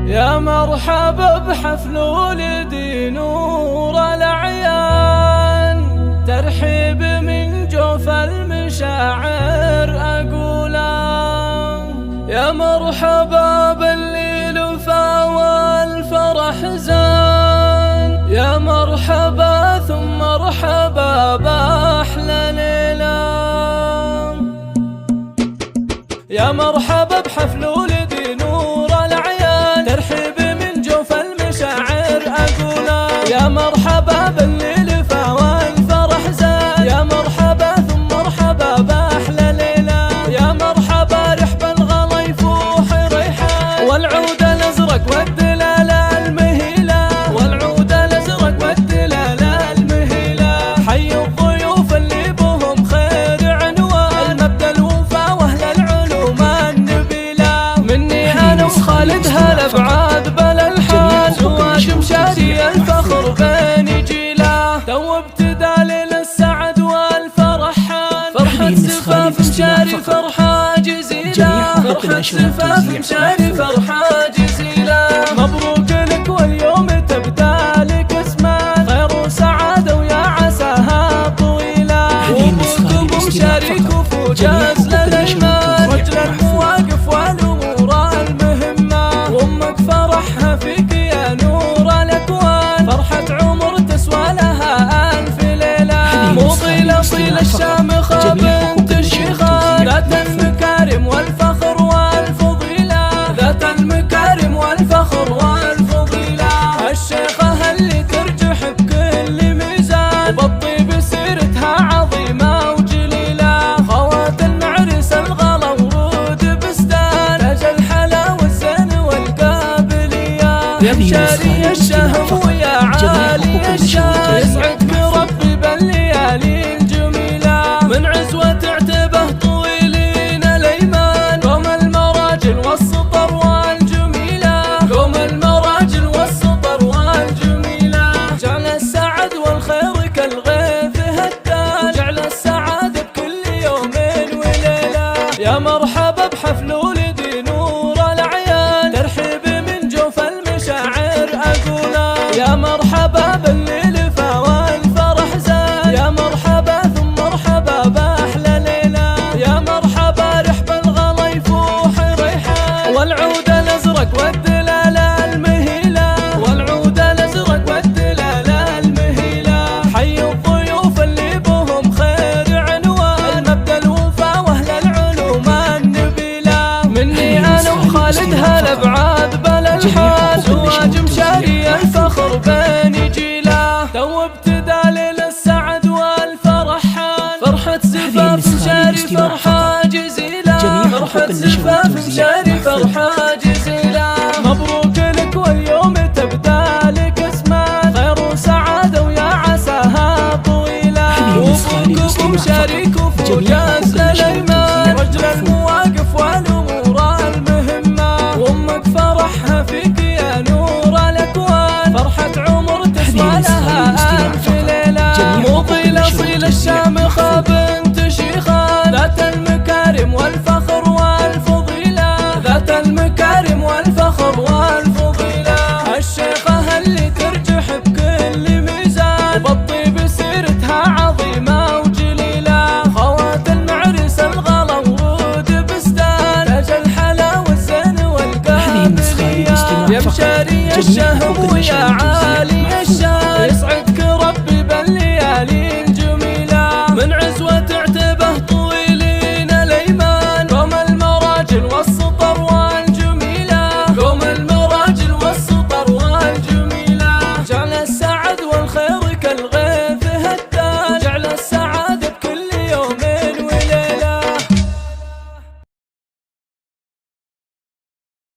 يا مرحبا بحفل ولدي نور الأعيان، ترحيب من جوف المشاعر أقوله. يا مرحبا باللي لفا والفرح زان، يا مرحبا ثم مرحبا بأحلى ليلة. يا مرحبا بحفل ولدي نور الأعيان، ترحيب من جوف المشاعر أقوله. يا مرحبا باللي لفا والفرح زان، يا مرحبا ثم مرحبا بأحلى ليلة. يا مرحبا رحب الغلا يفوح ريحان، والعود الأزرق والدلالة المهيلة، والعود الأزرق والدلالة المهيلة. حي الضيوف اللي بهم خير عنوان، المبدأ الوفا وأهل العلوم النبيلة. مني أنا وخالد هالأبعاد بالألحان، زواج مشاري الفخر بين جيله. تو ابتدى ليل السعد والفرحان، فرحة زفاف مشاري فرحة جزيلة، فرحة زفاف مشاري فرحة جزيلة. مبروك لك واليوم تبدأ لك اسمان، خير وسعادة ويا عساها طويلة. وابوك مشاريك وفوجاز للأيمان، رجل المواقف والأمور المهمة. وامك فرحها فيك يا نور الأكوان، فرحة عمر تسوى لها ألف ليلة. مو طيلة طيلة الشامخة بنت الشيخان، ذات المكارم والفخر والفضيلة، ذات المكارم والفخر والفضيلة. الشيخة اللي ترجح بكل ميزان، وبالطيب سيرتها عظيمة وجليلة. خوات المعرس الغلا ورود بستان، تاج الحلا والزين والقابلية. يا مشاري الشهم ويا عالي الشان، يسعدك ربي بالليالي الجميلة. من عزوة عتبه طويلين الأيمان، قوم المراجل والسطر والجميلة، قوم المراجل والسطر والجميلة. جعل السعد والخير كالغيث هتان، جعل السعادة بكل يوم وليلة. يا مرحبا بحفل ولدي نور الأعيان، ترحيب من جوف المشاعر أقوله. يا مرحبا باللي لفا والفرح زان، يا مرحبا ثم مرحبا بأحلى ليلة. يا مرحبا رحب الغلا يفوح ريحان، والعود الأزرق والدلالة المهيلة، والعود الأزرق والدلالة المهيلة. حي الضيوف اللي بهم خير عنوان، المبدأ الوفا وأهل العلوم النبيلة. مني أنا وخالد هالأبعاد بالألحان، زواج مشاري الفخر بين جيله. تو ابتدى ليل السعد والفرحان، فرحة زفاف مشاري فرحة جزيلة، فرحة زفاف مشاري فرحة جزيلة. مبروك لك واليوم تبدأ لك اسمان، خير وسعادة ويا عساها طويلة. وابوك مشاريك وفوجاز للأيمان، رجل المواقف والأمور المهمة. وامك فرحها فيك يا نور الأكوان، فرحة عمر تسوى لها ألف ليلة. مو طيلة صيل الشامخة بنت شيخان، ذات المكارم والفخر والفضيلة، ذات المكارم والفخر والفضيلة. الشيخة اللي ترجح بكل ميزان، وبالطيب سيرتها عظيمة وجليلة. خوات المعرس الغلا ورود بستان، تاج الحلا والزين والقابلية. يا مشاري الشهم ويا عالي الشان، يسعد